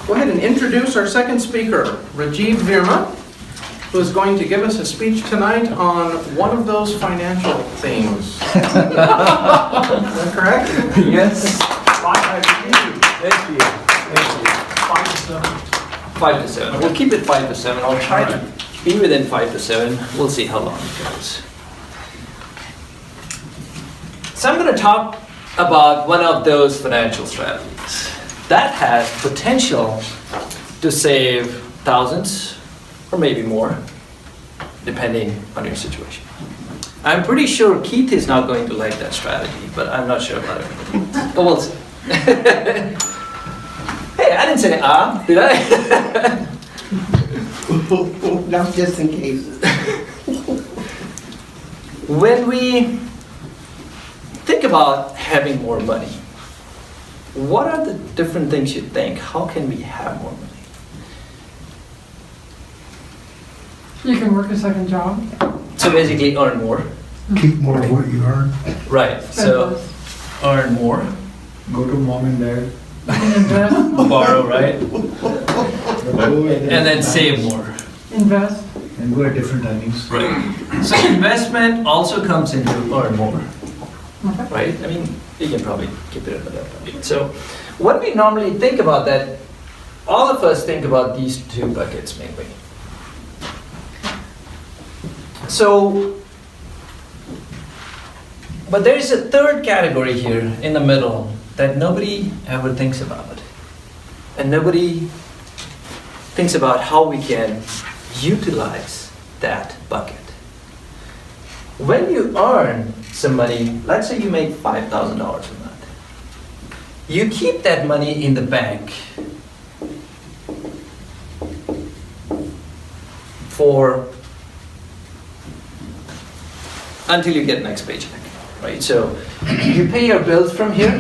go ahead and introduce our second speaker, Rajiv Virma, who is going to give us a speech tonight on one of those financial themes. Is that correct? Yes. Thank you. 5 to 7. 5 to 7. We'll keep it 5 to 7. I'll try to be within 5 to 7. We'll see how long it goes. So I'm going to talk about one of those financial strategies that has potential to save thousands or maybe more, depending on your situation. I'm pretty sure Keith is not going to like that strategy, but I'm not sure about everybody else. But we'll see. Hey, I didn't say did I? No, just in case. When we think about having more money, what are the different things you think? How can we have more money? You can work a second job. So basically earn more. Keep more of what you earn. Right, so earn more. Go to mom and dad. You can invest. Borrow, right? And And then save more. Invest. And go at different timings. Right. So investment also comes into earn more. Okay. Right? I mean, you can probably keep it under that bucket. So what we normally think about that, all of us think about these two buckets mainly. So, but there is a third category here in the middle that nobody ever thinks about. And nobody thinks about how we can utilize that bucket. When you earn some money, let's say you make $5,000 a month, you keep that money in the bank for until you get next paycheck, right? So you pay your bills from here,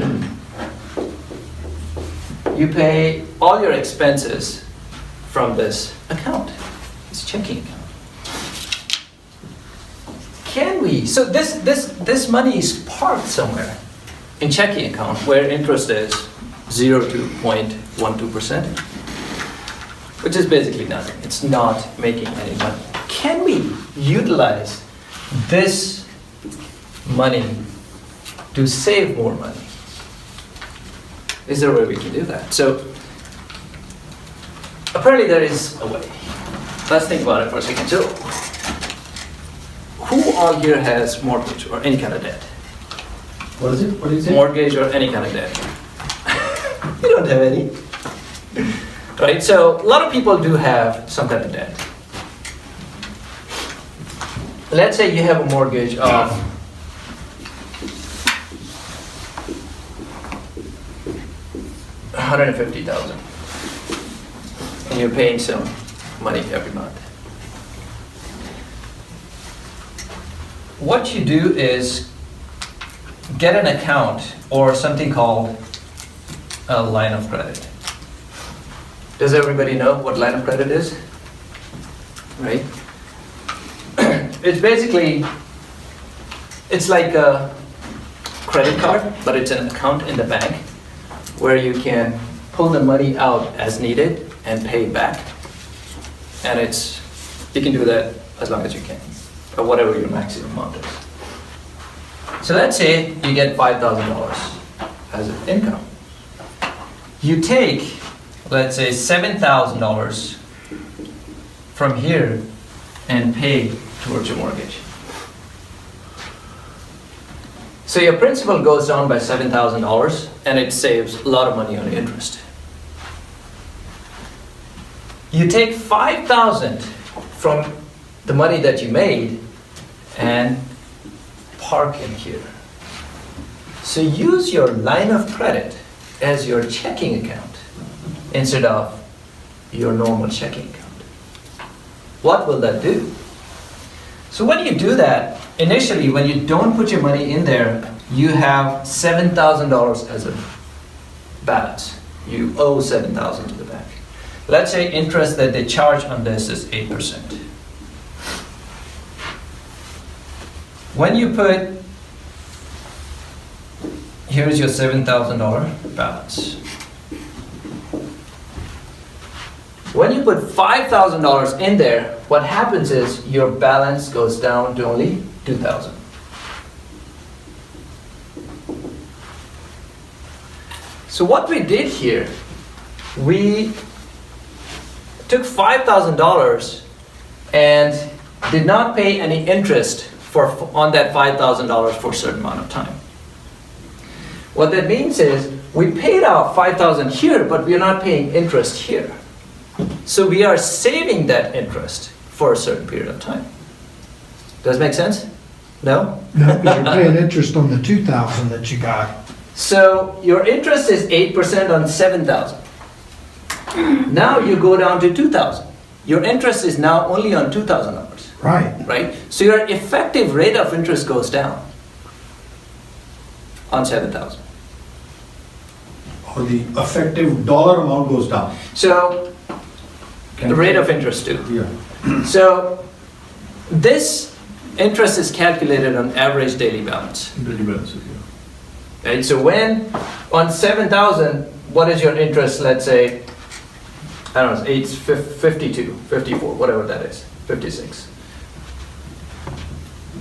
you pay all your expenses from this account, this checking account. Can we, so this money is parked somewhere in checking account where interest is 0 to 0.12%, which is basically nothing. It's not making any money. Can we utilize this money to save more money? Is there a way we can do that? So apparently there is a way. Let's think about it for a second. So who all here has mortgage or any kind of debt? What is it? What is it? Mortgage or any kind of debt? You don't have any. Right? So a lot of people do have some kind of debt. Let's say you have a mortgage of $150,000 and you're paying some money every month. What you do is get an account or something called a line of credit. Does everybody know what line of credit is? Right? It's basically, it's like a credit card, but it's an account in the bank where you can pull the money out as needed and pay back. And you can do that as long as you can, or whatever your maximum amount is. So let's say you get $5,000 as an income. You take, let's say, $7,000 from here and pay towards your mortgage. So your principal goes down by $7,000 and it saves a lot of money on interest. You take $5,000 from the money that you made and park in here. So use your line of credit as your checking account instead of your normal checking account. What will that do? So when you do that, initially when you don't put your money in there, you have $7,000 as a balance. You owe $7,000 to the bank. Let's say interest that they charge on this is 8%. When you put, here's your $7,000 balance. When you put $5,000 in there, what happens is your balance goes down to only $2,000. So what we did here, we took $5,000 and did not pay any interest on that $5,000 for a certain amount of time. What that means is we paid out $5,000 here, but we are not paying interest here. So we are saving that interest for a certain period of time. Does it make sense? No? No, because you're paying interest on the 2,000 that you got. So your interest is 8% on 7,000. Now you go down to 2,000. Your interest is now only on $2,000, Right. right? So your effective rate of interest goes down on 7,000. Or the effective dollar amount goes down. So the rate of interest too. Yeah. So this interest is calculated on average daily balance. Daily balance, yeah. Right? So when on 7,000, what is your interest? Let's say, I don't know, it's 52, 54, whatever that is, 56.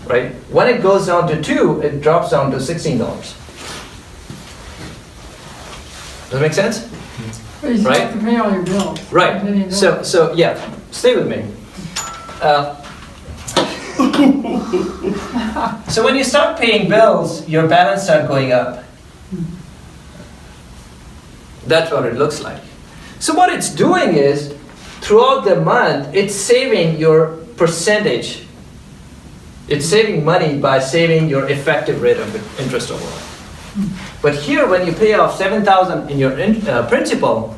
Right? When it goes down to 2, it drops down to $16. Does that make sense? But you still Right. have to pay all your bills. Right. And then you So yeah, stay with me. So when you start paying bills, your balance start going up. That's what it looks like. So what it's doing is, throughout the month, it's saving your percentage. It's saving money by saving your effective rate of interest overall. But here, when you pay off $7,000 in your principal,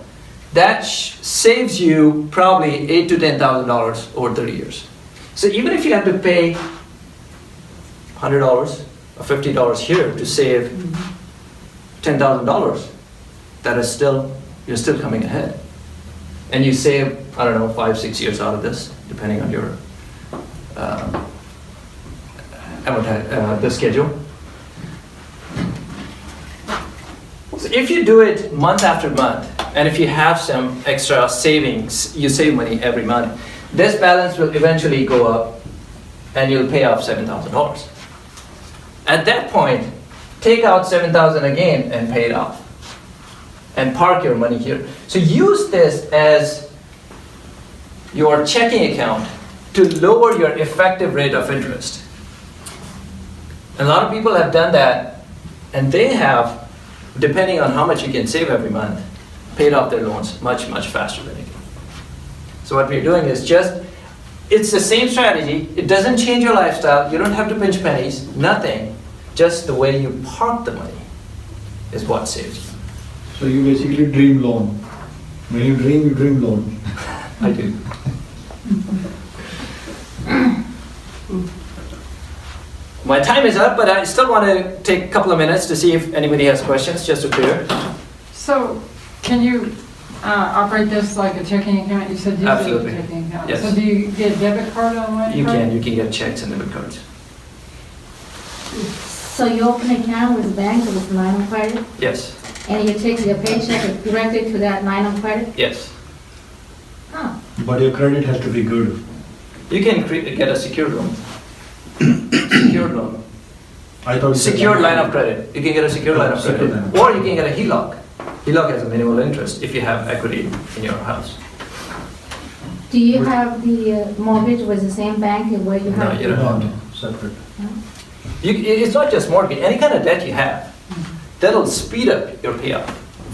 that saves you probably $8,000 to $10,000 over 30 years. So even if you have to pay $100 or $50 here to save $10,000, that is still, you're still coming ahead. And you save, I don't know, 5-6 years out of this, depending on your the schedule. So if you do it month after month, and if you have some extra savings, you save money every month, this balance will eventually go up and you'll pay off $7,000. At that point, take out $7,000 again and pay it off. And park your money here. So use this as your checking account to lower your effective rate of interest. And a lot of people have done that, and they have, depending on how much you can save every month, paid off their loans much, much faster than you can. So what we're doing is it's the same strategy. It doesn't change your lifestyle. You don't have to pinch pennies, nothing. Just the way you park the money is what saves you. So you basically dream loan. When you dream loan. I do. My time is up, but I still want to take a couple of minutes to see if anybody has questions, just to clear. So, can you operate this like a checking account? You said you did a Absolutely. checking account. Yes. So do you get debit card on line of You credit? can get checks and debit cards. So you open an account with the bank with line of credit, Yes, and you take your paycheck directly to that line of credit? yes. Oh, But your credit has to be good. You can get a secured loan. Secured loan. I thought you said Secured line of credit. You can get a secured line of Secured credit. line. Or you can get a HELOC. HELOC has a minimal interest if you have equity in your house. do you have the mortgage with the same bank where you No, have? you don't No, have to. no, separate. It's not just mortgage, any kind of debt you have, that'll speed up your payoff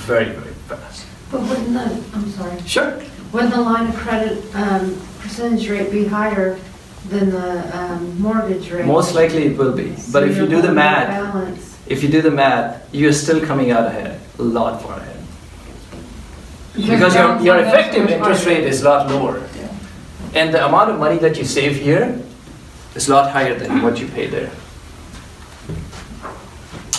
very, very fast. But wouldn't the, I'm sorry, Sure. wouldn't the line of credit percentage rate be higher than the mortgage rate? Most likely it will be, but if you do the math, Balance. you're still coming out ahead, a lot far ahead. Because your effective interest rate is a lot lower. And the amount of money that you save here is a lot higher than what you pay there.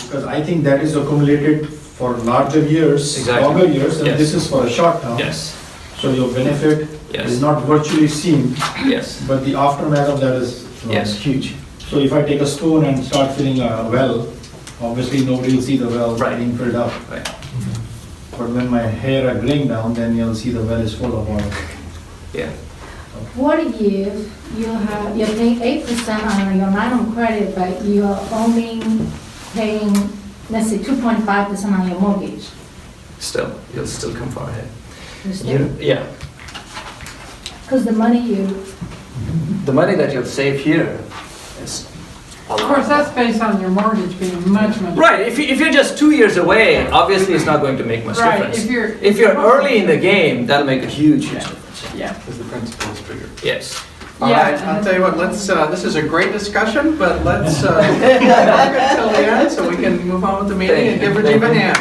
Because I think that is accumulated for larger years, Exactly. longer years, and Yes. this is for a short term. Yes, So your benefit Yes. is not virtually seen, yes, but the aftermath of that is yes. huge. So if I take a spoon and start filling a well, obviously nobody will see the well Right. being filled up. Right. but when my hair are graying down, then you'll see the well is full of oil. Yeah. What if you're paying 8% on your line of credit, but you're only paying, let's say, 2.5% on your mortgage? Still, you'll still come far ahead. Because Yeah. the money The money that you'll save here is a Of lot. course, that's based on your mortgage being much, much. Right, if you're just 2 years away, obviously it's not going to make much Right, difference. If you're early in the game, that'll make a huge difference. Yeah. Because the principal is bigger. Yes. All Yeah, right, I'll and- tell you what, this is a great discussion, but let's, park it till the end so we can move on with the meeting and give Rajiv a hand.